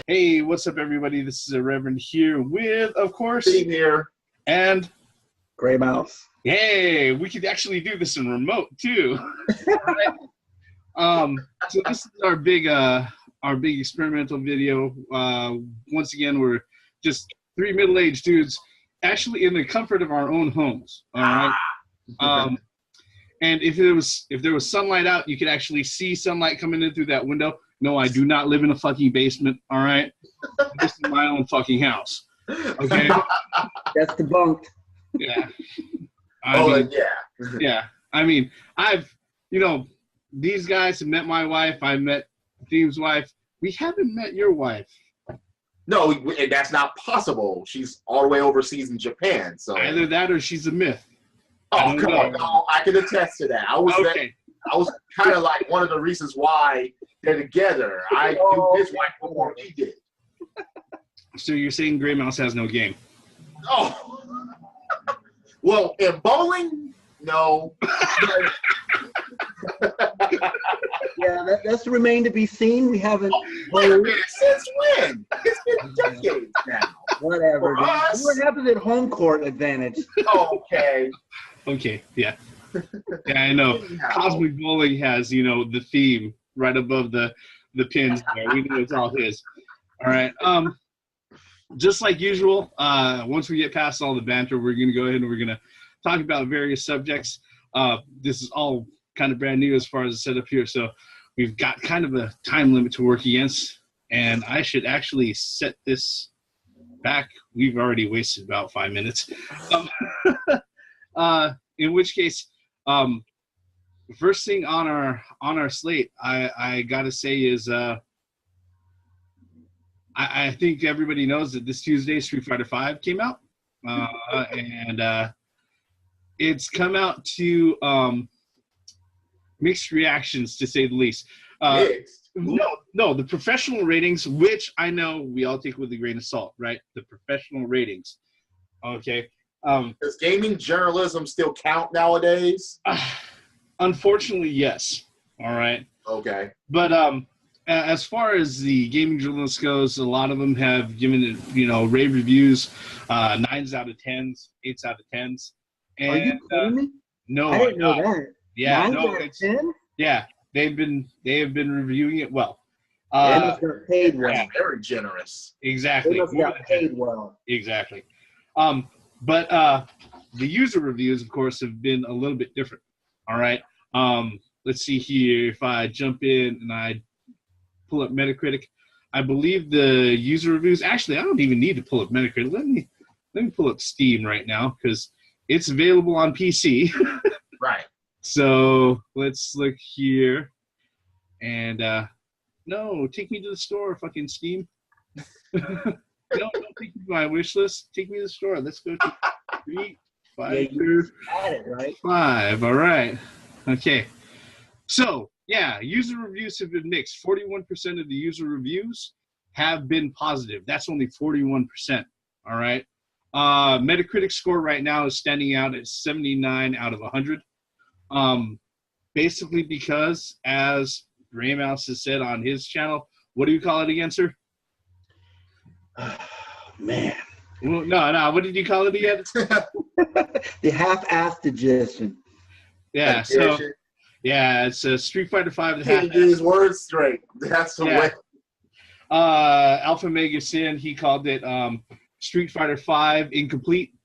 Hey, what's up, everybody? This is a Reverend here with, of course, Theme here. And Gray Mouse. Hey, we could actually do this in remote too. So this is our big experimental video. Once again, we're just three middle-aged dudes, actually in the comfort of our own homes. All right. And if there was sunlight out, you could actually see sunlight coming in through that window. No, I do not live in a fucking basement, all right? This is my own fucking house, okay? That's debunked. Yeah. Yeah. I mean, these guys have met my wife. I met Theme's wife. We haven't met your wife. No, and that's not possible. She's all the way overseas in Japan, so... Either that or she's a myth. Oh, come on. No, I can attest to that. I was kind of like one of the reasons why they're together. I knew his wife before he did. So you're saying Gray Mouse has no game? Oh. Well, in bowling, no. Yeah, that's remained to be seen. We haven't. Since when? It's been decades now. Whatever. What happens at home court advantage? Okay. Okay, yeah. Yeah, I know. Cosmic Bowling has, the theme right above the pins there. We know it's all his. All right. Just like usual, once we get past all the banter, we're going to go ahead and we're going to talk about various subjects. This is all kind of brand new as far as the setup here, so we've got kind of a time limit to work against, and I should actually set this back. We've already wasted about 5 minutes. In which case, first thing on our slate, I gotta say is I think everybody knows that this Tuesday Street Fighter V came out, and it's come out to mixed reactions, to say the least. No, the professional ratings, which I know we all take with a grain of salt, right? The professional ratings, okay. Does gaming journalism still count nowadays? Unfortunately, yes. All right. Okay. But as far as the gaming journalists goes, a lot of them have given it, rave reviews, 9s out of 10s, 8s out of 10s. And, are you kidding me? No, I didn't know that. Yeah, 9 out of 10? Yeah, they have been reviewing it well. They must have paid well. That's very generous. Exactly. They must have got paid well. Exactly. But the user reviews, of course, have been a little bit different. All right. Let's see here. If I jump in and I pull up Metacritic, I believe the user reviews. Actually, I don't even need to pull up Metacritic. Let me pull up Steam right now because it's available on PC. Right. So let's look here. And no, take me to the store, fucking Steam. No, don't take me to my wish list. Take me to the store. Let's go to 3, 5, Yeah, you had it, right? 5. All right. Okay. So, yeah, user reviews have been mixed. 41% of the user reviews have been positive. That's only 41%. All right. Metacritic score right now is standing out at 79 out of 100. Basically because, as Gray Mouse has said on his channel, what do you call it again, sir? Man. Well, no. What did you call it again? The half-assed edition. Yeah. So, yeah, it's a Street Fighter V. Can't get his words straight. That's the way. Alpha Mega Sin, he called it Street Fighter V incomplete.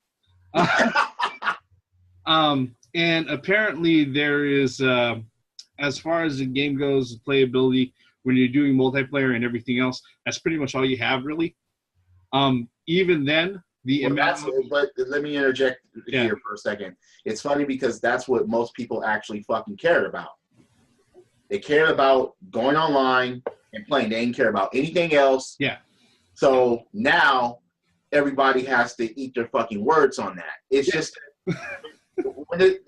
And apparently there is, as far as the game goes, playability, when you're doing multiplayer and everything else, that's pretty much all you have, really. Even then, but let me interject here for a second. It's funny because that's what most people actually fucking cared about. They cared about going online and playing. They didn't care about anything else. Yeah. So now everybody has to eat their fucking words on that. It's just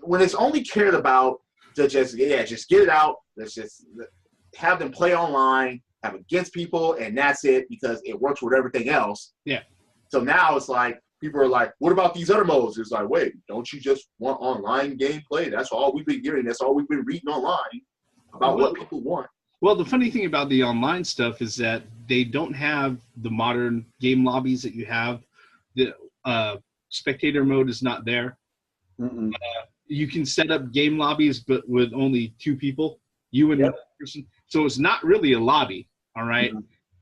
when it's only cared about to just get it out. Let's just have them play online, have against people, and that's it because it works with everything else. Yeah. So now it's like people are like, "What about these other modes?" It's like, wait, don't you just want online gameplay? That's all we've been hearing. That's all we've been reading online about what people want. Well, the funny thing about the online stuff is that they don't have the modern game lobbies that you have. The spectator mode is not there. You can set up game lobbies, but with only 2 people, you and another person. So it's not really a lobby, all right?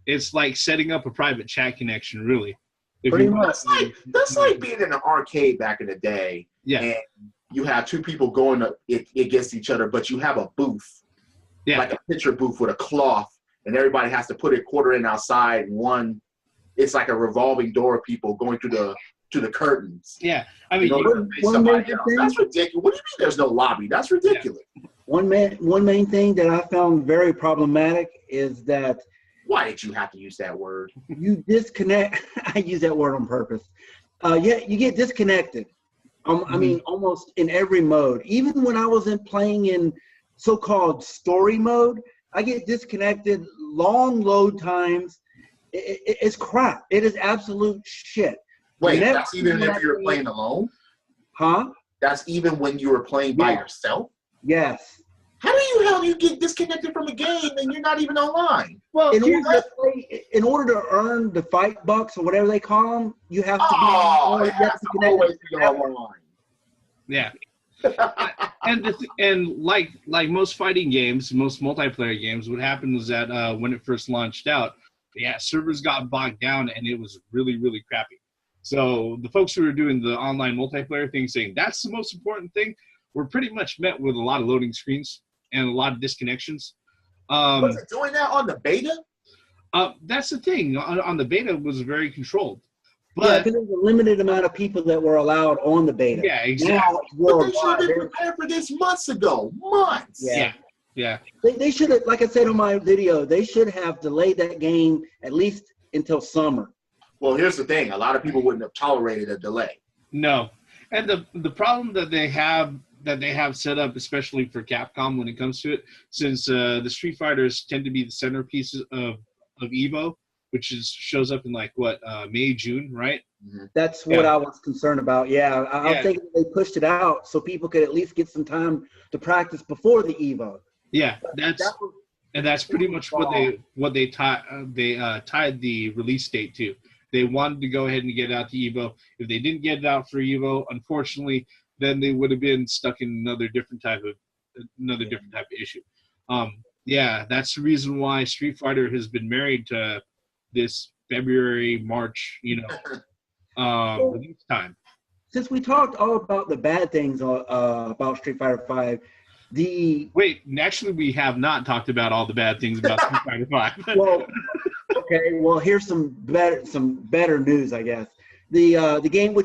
It's like setting up a private chat connection, really. Pretty much. That's like being in an arcade back in the day. Yeah. And you have 2 people going up against each other, but you have a booth. Yeah. Like a picture booth with a cloth, and everybody has to put a quarter in outside. It's like a revolving door of people going through the curtains. Yeah. I mean, that's ridiculous. What do you mean there's no lobby? That's ridiculous. Yeah. One main thing that I found very problematic is that why did you have to use that word? You disconnect. I use that word on purpose. You get disconnected. I mean, almost in every mode. Even when I wasn't playing in so-called story mode, I get disconnected. Long load times. It's crap. It is absolute shit. Wait, that's even if you're playing alone? Huh? That's even when you were playing by yourself? Yes. How do you get disconnected from a game and you're not even online? Well, in order to earn the fight bucks or whatever they call them, you have to be always be online. Yeah. and like most fighting games, most multiplayer games, what happened was that when it first launched out, servers got bogged down and it was really, really crappy. So the folks who were doing the online multiplayer thing saying that's the most important thing were pretty much met with a lot of loading screens and a lot of disconnections. Was it doing that on the beta? That's the thing. On the beta, it was very controlled. But because there's a limited amount of people that were allowed on the beta. Yeah, exactly. But they should have been prepared for this months ago. Months. Yeah. They should have, like I said on my video, they should have delayed that game at least until summer. Well, here's the thing. A lot of people wouldn't have tolerated a delay. No. And the problem that they have set up, especially for Capcom when it comes to it, since the Street Fighters tend to be the centerpieces of EVO, which shows up in May, June, right? That's what I was concerned about. Yeah, I was thinking they pushed it out so people could at least get some time to practice before the EVO. Yeah, that's pretty much what they tied the release date to. They wanted to go ahead and get it out to EVO. If they didn't get it out for EVO, unfortunately, then they would have been stuck in another different type of issue. That's the reason why Street Fighter has been married to this February, March, release time. Since we talked all about the bad things about Street Fighter V, actually, we have not talked about all the bad things about Street Fighter V. Well, here's some better news, I guess. The game,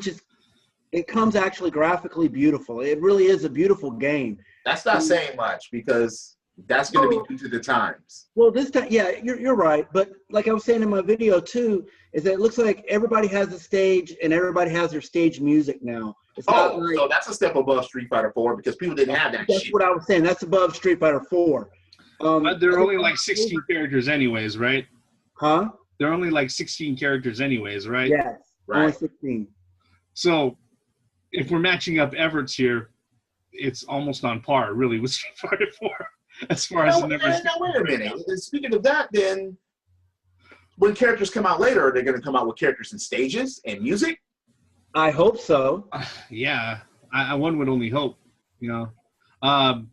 it comes actually graphically beautiful. It really is a beautiful game. That's not saying much because that's going to be due to the times. Well, this time, you're right. But like I was saying in my video too, is that it looks like everybody has a stage and everybody has their stage music now. So that's a step above Street Fighter 4 because people didn't have that. That's what I was saying. That's above Street Fighter 4. But there are only 16 characters anyways, right? Huh? There are only 16 characters anyways, right? Yes, right. Only 16. So if we're matching up efforts here, it's almost on par, really, with Street Fighter 4 as far as the numbers. Now, wait a minute. Speaking of that, then, when characters come out later, are they going to come out with characters and stages and music? I hope so. One would only hope, I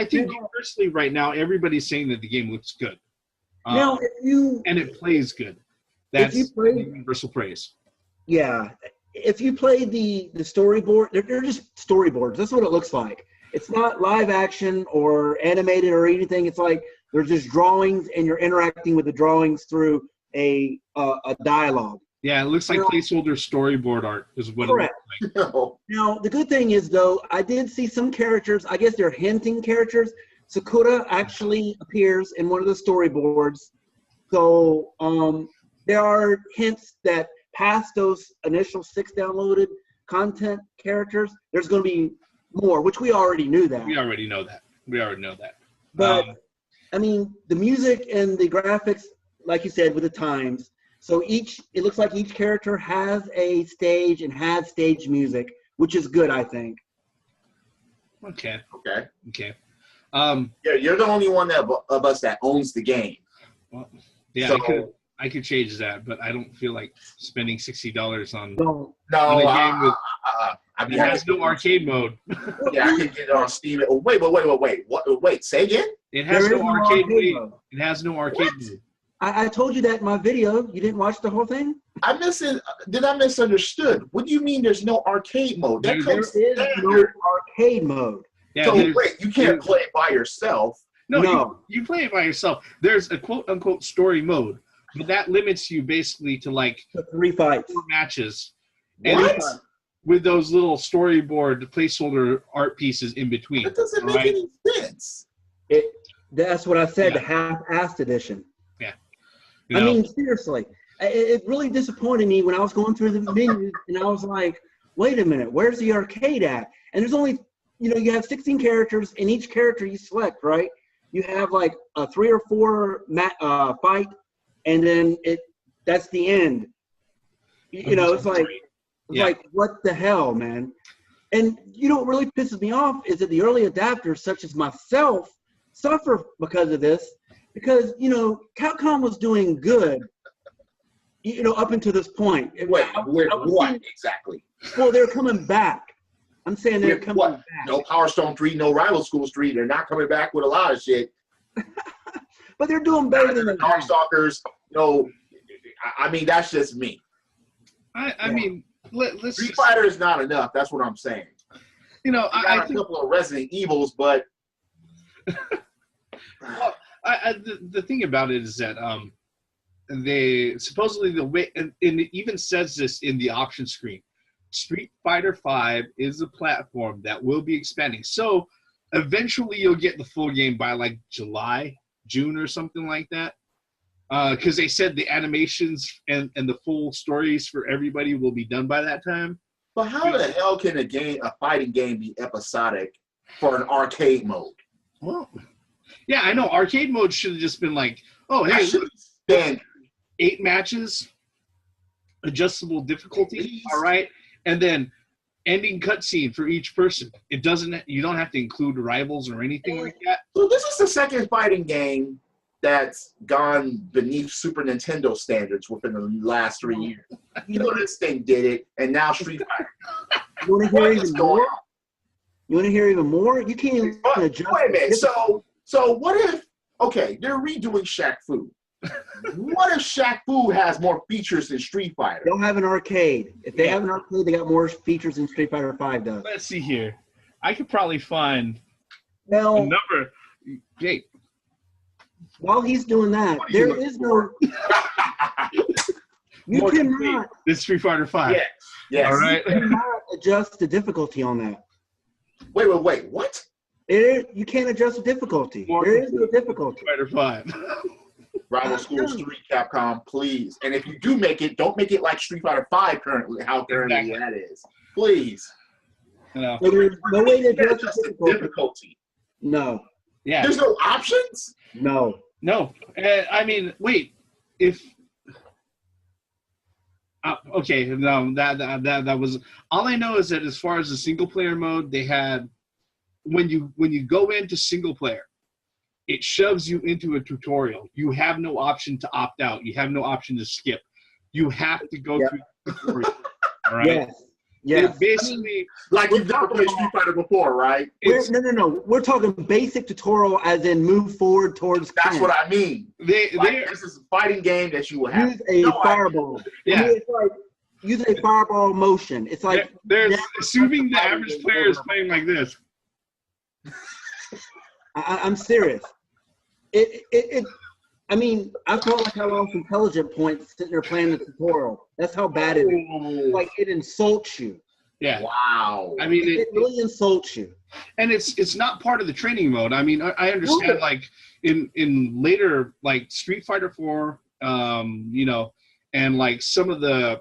think universally right now, everybody's saying that the game looks good. Now, and it plays good. That's universal praise. Yeah. If you play the storyboard, they're just storyboards. That's what it looks like. It's not live action or animated or anything. It's like they're just drawings, and you're interacting with the drawings through a dialogue. Yeah, it looks like placeholder storyboard art is what correct. It looks like. Now, the good thing is, though, I did see some characters. I guess they're hinting characters. Sakura actually appears in one of the storyboards. So there are hints that past those initial 6 downloaded content characters, there's going to be more, which we already knew that. We already know that. But, I mean, the music and the graphics, like you said, with the times. So it looks like each character has a stage and has stage music, which is good, I think. Okay. You're the only one of us that owns the game. Well, Yeah, So, I could change that, but I don't feel like spending $60 on No. on a game with I mean, that has no arcade mode. Yeah, I can get it on Steam. Oh, wait. What? Wait, say again? It has There no is no arcade arcade mode. mode. It has no arcade mode. I told you that in my video. You didn't watch the whole thing? Did I misunderstood? What do you mean there's no arcade mode? That There comes There is no standard. arcade mode. Yeah, So there's- wait, you can't play it by yourself. No, No. You play it by yourself. There's a quote-unquote story mode, but that limits you basically to like The 3 fights. 4 matches. And What? it's with those little storyboard placeholder art pieces in between. That doesn't make right? any sense. That's what I said, Yeah. the half-assed edition. You I know? mean, seriously. It really disappointed me when I was going through the menus and I was like, wait a minute, where's the arcade at? And there's only, you have 16 characters, and each character you select, right? You have like a 3 or 4 fight, and then that's the end. It's like, what the hell, man? And what really pisses me off is that the early adapters, such as myself, suffer because of this. Because, Capcom was doing good, up until this point. Wait, I with was what seeing- exactly? Well, they're coming back. I'm saying they're With coming what? back. No Power Stone 3, no Rival School 3. They're not coming back with a lot of shit. But they're doing better than the Darkstalkers. I mean, that's just me. I mean, let's Street just, Fighter is not enough. That's what I'm saying. I Got a think couple of Resident Evils, but the thing about it is that they supposedly the way and it even says this in the option screen. Street Fighter V is a platform that will be expanding. So eventually you'll get the full game by like June or something like that. Because they said the animations and the full stories for everybody will be done by that time. But how the hell can a fighting game be episodic for an arcade mode? Well, yeah, I know. Arcade mode should have just been like, oh, That hey, should look, be standard. 8 matches, adjustable difficulty, Please. all right, and then ending cutscene for each person. You don't have to include rivals or anything like that. So this is the second fighting game that's gone beneath Super Nintendo standards within the last 3 years. This thing did it, and now Street Fighter. You want to hear What even is going more? on? You want to hear even more? You can't even adjust. Wait a minute. the So what if? Okay, they're redoing Shaq Fu. What if Shaq Fu has more features than Street Fighter? They'll have an arcade. If they have an arcade, they got more features than Street Fighter V does. Let's see here. I could probably find a Now, number. Jake, while he's doing that, What are you there is no. You More cannot. it's Street Fighter V. Yes. All right. You cannot adjust the difficulty on that. Wait. What? You can't adjust the difficulty. There is no difficulty. Fighter 5. Rival Schools 3, Capcom, please. And if you do make it, don't make it like Street Fighter 5 currently, how currently Exactly. that is. Please. You know. So there's no way to adjust Just the the difficulty. difficulty. No. Yeah. There's no options? No. No. I mean, wait. If okay, no, that was all I know is that as far as the single player mode, they had when you go into single player, it shoves you into a tutorial. You have no option to opt out. You have no option to skip. You have to go through the tutorial. All right. Yes. Yes. It basically, Like you've never played Street Fighter before, right? No. We're talking basic tutorial, as in move forward towards. That's what I mean. they This is a fighting game that you will have. Use a no fireball. Yeah. I mean, it's like use a fireball motion. It's like there's assuming the average player is playing like this. I'm serious. I mean, I felt like I lost intelligent points sitting there playing the tutorial. That's how bad it is. Like it insults you. Yeah. Wow. I mean, It really insults you. and it's not part of the training mode. I mean, I understand No. like in later like Street Fighter 4, and like some of the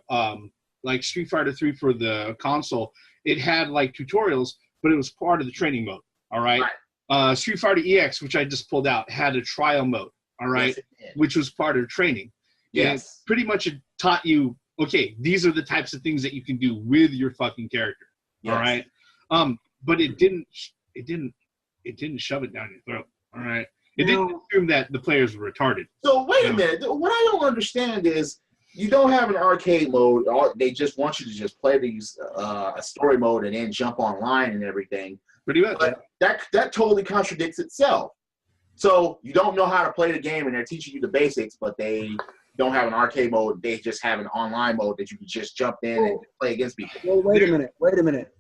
like Street Fighter 3 for the console, it had like tutorials, but it was part of the training mode. All right. Street Fighter EX, which I just pulled out, had a trial mode. All right, Yes, it did. which was part of training. And Yes. pretty much it taught you, okay, these are the types of things that you can do with your fucking character. Yes. All right. But it didn't shove it down your throat. All right. It didn't assume that the players were retarded. So wait a minute. What I don't understand is you don't have an arcade mode. They just want you to just play these a story mode and then jump online and everything. Pretty much. But that totally contradicts itself. So you don't know how to play the game, and they're teaching you the basics, but they don't have an arcade mode. They just have an online mode that you can just jump in and play against people. Well, wait a minute.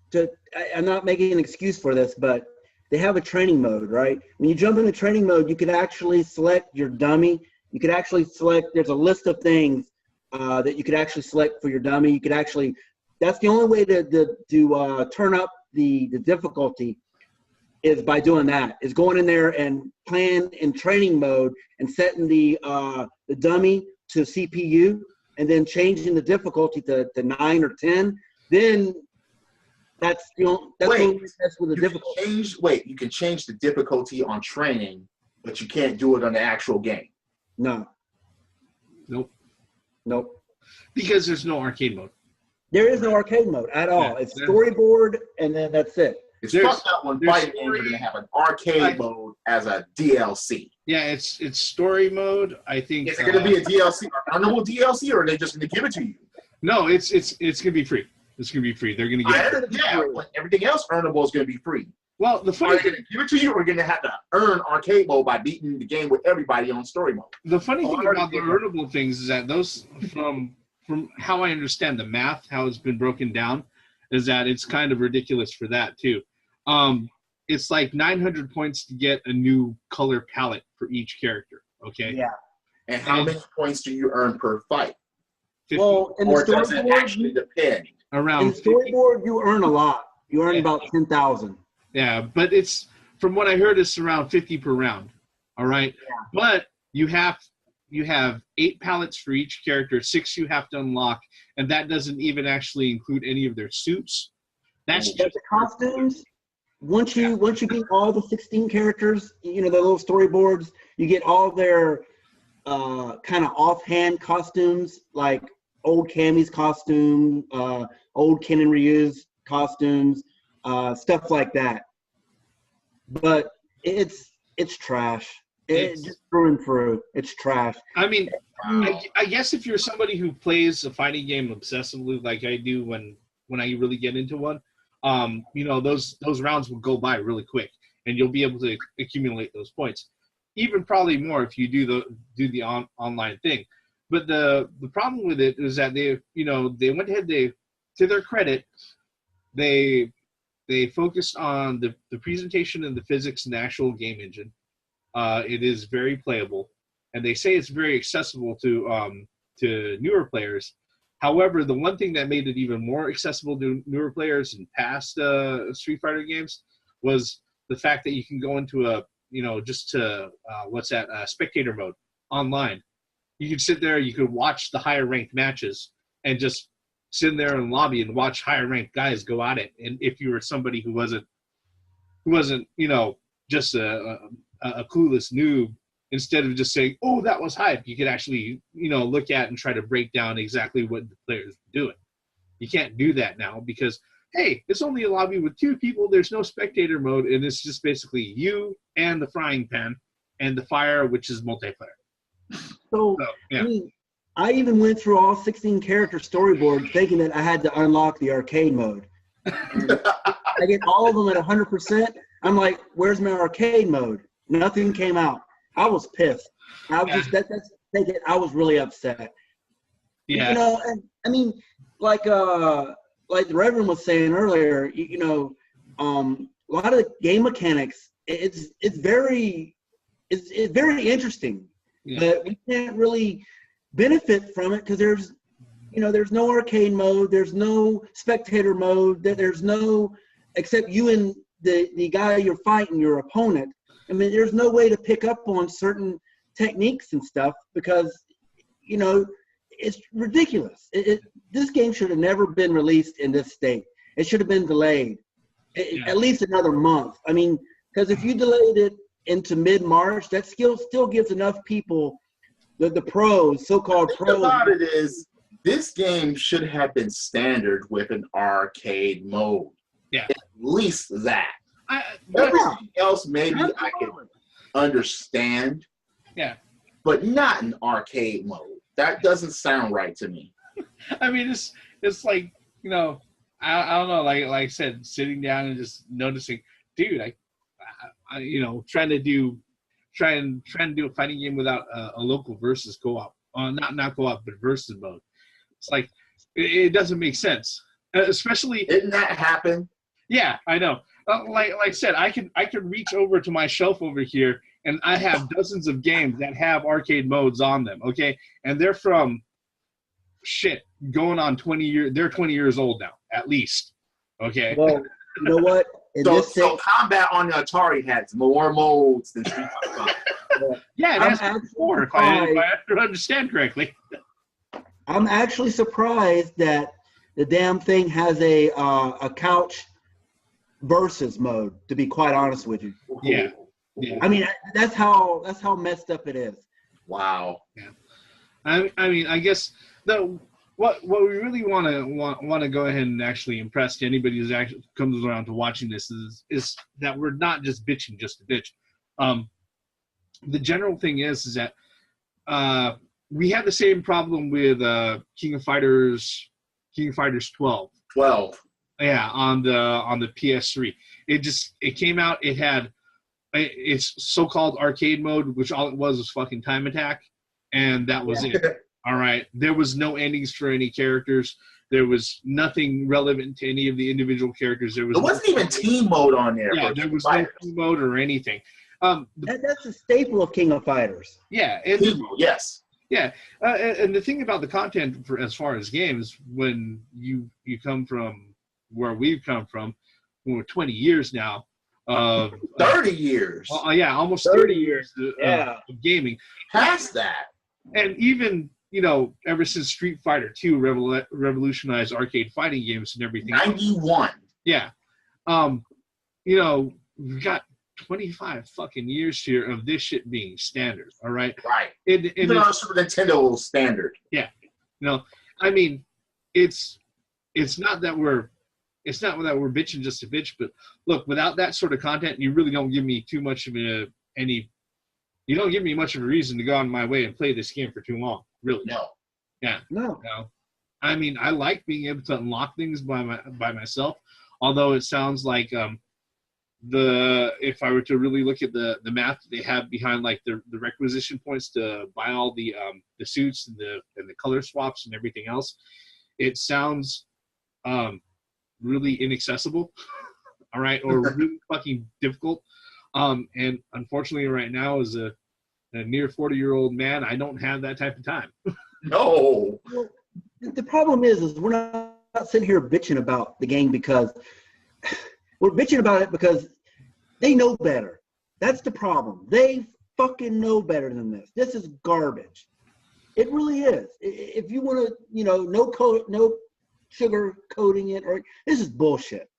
I'm not making an excuse for this, but they have a training mode, right? When you jump into training mode, you can actually select your dummy. You could actually select, there's a list of things that you could actually select for your dummy. You could actually, that's the only way to turn up the difficulty is by doing that, is going in there and playing in training mode and setting the dummy to CPU and then changing the difficulty to 9 or 10. Then that's with the difficulty. You can change the difficulty on training, but you can't do it on the actual game. No. Nope. Because there's no arcade mode. There is no arcade mode at all. Yeah, it's storyboard, and then that's it. It's fucked up when fighting games are going to have an arcade mode as a DLC. Yeah, it's story mode. I think. Is it going to be a DLC, earnable DLC, or are they just going to give it to you? No, it's going to be free. It's going to be free. They're going to give it. Yeah, but everything else earnable is going to be free. Well, the funny thing, going to give it to you, or going to have to earn arcade mode by beating the game with everybody on story mode. The funny thing about the earnable things is that those, from how I understand the math, how it's been broken down, is that it's kind of ridiculous for that too. It's like 900 points to get a new color palette for each character. Okay. Yeah. And how many points do you earn per fight? 50. Well, in the storyboard, actually depend. Around in the storyboard, you earn a lot. You earn about 10,000. Yeah, but it's, from what I heard, it's around 50 per round. All right. Yeah. But you have 8 palettes for each character, 6 you have to unlock, and that doesn't even actually include any of their suits. That's just the costumes. Once you get all the 16 characters, the little storyboards, you get all their kind of offhand costumes, like old Cammy's costume, old Ken and Ryu's costumes, stuff like that. But it's trash. It's just through and through. It's trash. I mean, I guess if you're somebody who plays a fighting game obsessively, like I do when I really get into one, those rounds will go by really quick, and you'll be able to accumulate those points. Even probably more if you do the online thing. But the problem with it is that they went ahead, to their credit, they focused on the presentation and the physics and the actual game engine. It is very playable, and they say it's very accessible to newer players. However, the one thing that made it even more accessible to newer players in past Street Fighter games was the fact that you can go into spectator mode online. You could sit there, you could watch the higher ranked matches, and just sit in there in the lobby and watch higher ranked guys go at it. And if you were somebody who wasn't just a clueless noob, instead of just saying, "Oh, that was hype," you could actually, look at and try to break down exactly what the players are doing. You can't do that now because, hey, it's only a lobby with 2 people. There's no spectator mode, and it's just basically you and the frying pan and the fire, which is multiplayer. So yeah. I even went through all 16 character storyboard thinking that I had to unlock the arcade mode. I get all of them at 100%. I'm like, where's my arcade mode? Nothing came out. I was pissed. I was I was really upset. Yeah. And I mean, like the Reverend was saying earlier, a lot of the game mechanics, it's very interesting, but we can't really benefit from it because there's no arcade mode, there's no spectator mode, there's no, except you and the guy you're fighting, your opponent. I mean, there's no way to pick up on certain techniques and stuff because, it's ridiculous. This game should have never been released in this state. It should have been delayed at least another month. I mean, because if you delayed it into mid-March, that still gives enough people, the pros, so-called pros. The thing about it is, this game should have been standard with an arcade mode. Yeah. At least that. Everything else, maybe I could. understand. Yeah. But not in arcade mode. That doesn't sound right to me. I mean, it's like, you know, I don't know, like I said, sitting down and just noticing, dude, I you know, trying to do a fighting game without a local versus co-op, not co-op, but versus mode. It's like it doesn't make sense, especially. Didn't that happen? Yeah, I know. Like I said, I could reach over to my shelf over here, and I have dozens of games that have arcade modes on them. Okay, and they're from going on 20 years. They're 20 years old now, at least. Okay. Well, you know what? So combat on the Atari has more modes than Street Fighter. Yeah, it has four, if I understand correctly. I'm actually surprised that the damn thing has a couch versus mode, to be quite honest with you. Yeah. I mean, that's how messed up it is. Wow. Yeah. I mean, I guess what we really want to go ahead and actually impress to anybody who actually comes around to watching this is that we're not just bitching just to bitch. The general thing is that we had the same problem with King of Fighters 12. 12. Yeah, on the PS3. It came out. It had its so-called arcade mode, which all it was fucking time attack, and that was it. All right. There was no endings for any characters. There was nothing relevant to any of the individual characters. There wasn't even team mode on there. Yeah, there was no team mode or anything. That's a staple of King of Fighters. Yeah. Team mode, yes. Yeah. And the thing about the content as far as games, when you come from where we've come from, we're 20 years now. 30 years. Yeah, almost 30 years of gaming. Past that. And even, you know, ever since Street Fighter 2 revolutionized arcade fighting games and everything. 91. Yeah. You know, we've got 25 fucking years here of this shit being standard, all right? Right. Even on Super Nintendo standard. Yeah. You know, I mean, it's not that we're bitching just to bitch, but look, without that sort of content, you really don't give me too much of you don't give me much of a reason to go on my way and play this game for too long. Really. No. Yeah. No. I mean, I like being able to unlock things by myself, although it sounds like if I were to really look at the math they have behind like the requisition points to buy all the suits and the color swaps and everything else, it sounds really inaccessible. All right, or really fucking difficult. And unfortunately, right now, as a near 40-year-old man, I don't have that type of time. No. Well, the problem is we're not sitting here bitching about the game because we're bitching about it because they know better. That's the problem. They fucking know better than this. This is garbage. It really is. If you want to, you know, no sugar coating it, or this is bullshit.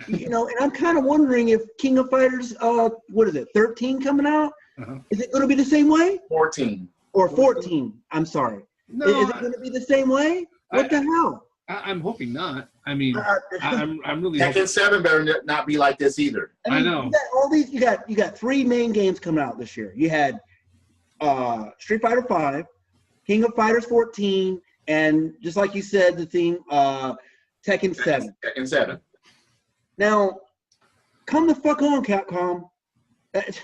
You know, and I'm kind of wondering if King of Fighters, what is it, 13 coming out? Uh-huh. Is it going to be the same way? 14. Or 14, I'm sorry. No, is it going to be the same way? What the hell? I'm hoping not. I mean, I'm really Tekken hoping. 7 better not be like this either. I know. You got all these. You got three main games coming out this year. You had Street Fighter 5, King of Fighters 14, and just like you said, the theme Tekken 7. Tekken 7. Now, come the fuck on, Capcom. This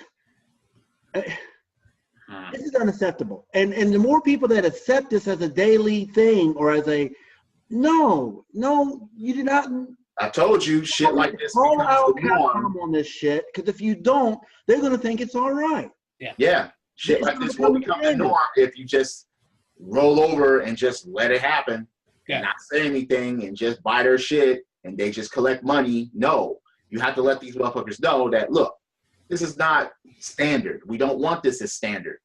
is unacceptable. And the more people that accept this as a daily thing or as a no, you do not. I told you, shit like this. Call out Capcom on this shit, because if you don't, they're gonna think it's all right. Yeah. Shit like this will become the norm if you just roll over and just let it happen, and not say anything and just buy their shit and they just collect money. No, you have to let these motherfuckers know that, look, this is not standard. We don't want this as standard.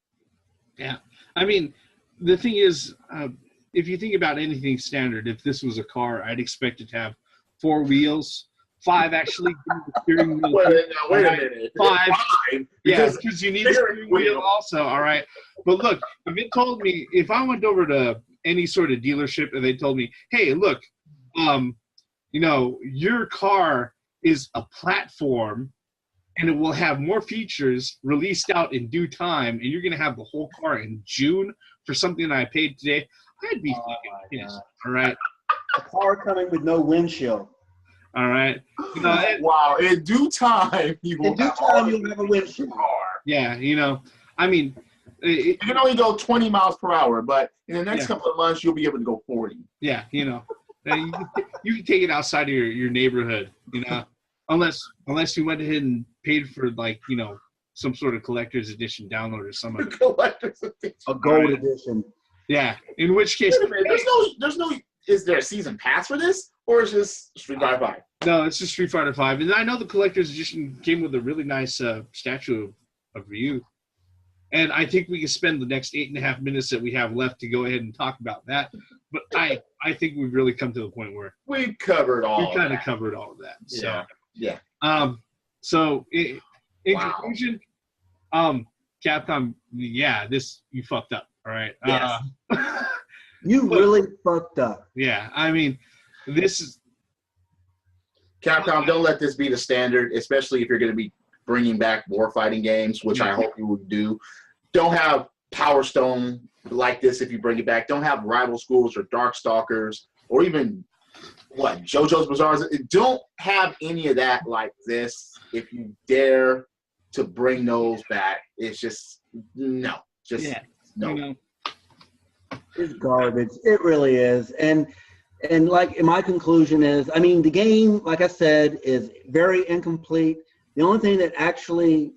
Yeah. I mean, the thing is, if you think about anything standard, if this was a car, I'd expect it to have 4 wheels, 5 actually. Steering wheel. Wait a minute. 5. Yeah, because you need a steering wheel also, all right? But look, if I went over to any sort of dealership and they told me, hey, look, you know, your car is a platform and it will have more features released out in due time, and you're going to have the whole car in June for something that I paid today, I'd be fucking pissed. All right. A car coming with no windshield. All right. Wow. In due time, you'll have a windshield. car. Yeah, I mean, you can only go 20 miles per hour, but in the next couple of months, you'll be able to go 40. Yeah, you can take it outside of your neighborhood, unless you went ahead and paid for some sort of collector's edition download or something. A gold edition. Yeah, in which case there's no. Is there a season pass for this, or is this Street Fighter 5? No, it's just Street Fighter 5, and I know the collector's edition came with a really nice statue of Ryu. And I think we can spend the next 8.5 minutes that we have left to go ahead and talk about that. But I think we've really come to the point where we've covered all. We kind of covered all of that. So, yeah. So in conclusion, Capcom, you fucked up. All right. Yes. You really fucked up. Yeah, I mean, this is Capcom. Don't let this be the standard, especially if you're going to be bringing back more fighting games, which I hope you would do. Don't have Power Stone like this if you bring it back. Don't have Rival Schools or Darkstalkers or even JoJo's Bizarre. Don't have any of that like this if you dare to bring those back. It's just no. No. It's garbage. It really is. And my conclusion is, I mean, the game, like I said, is very incomplete. The only thing that actually,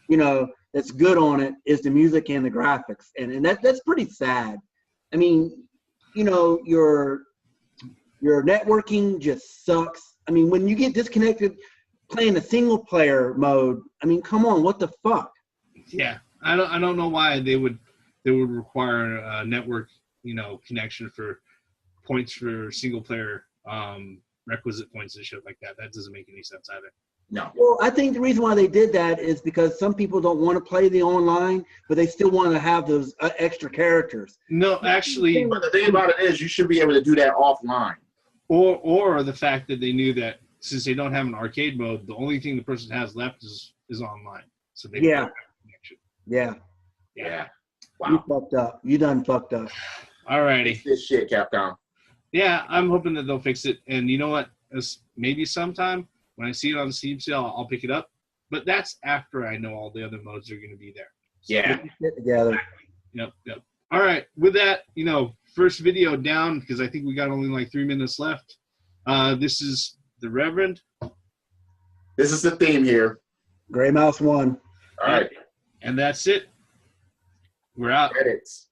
that's good on it is the music and the graphics. And that's pretty sad. I mean, your networking just sucks. I mean, when you get disconnected playing a single player mode, I mean, come on, what the fuck? Yeah. I don't know why they would require a network, connection for points for single player, requisite points and shit like that. That doesn't make any sense either. No. Well, I think the reason why they did that is because some people don't want to play the online, but they still want to have those extra characters. No, actually. But the thing about it is you should be able to do that offline. Or the fact that they knew that since they don't have an arcade mode, the only thing the person has left is online. So they have a connection. Yeah. Wow. You fucked up. You done fucked up. Alrighty. Fix this shit, Capcom. Yeah, I'm hoping that they'll fix it. And you know what? Maybe sometime when I see it on the Steam sale, I'll pick it up. But that's after I know all the other modes are going to be there. So, yeah. Get together. Yep. All right. With that, first video down because I think we got only like 3 minutes left. This is the Reverend. This is the theme here. Gray Mouse 1. All right. And that's it. We're out. Credits.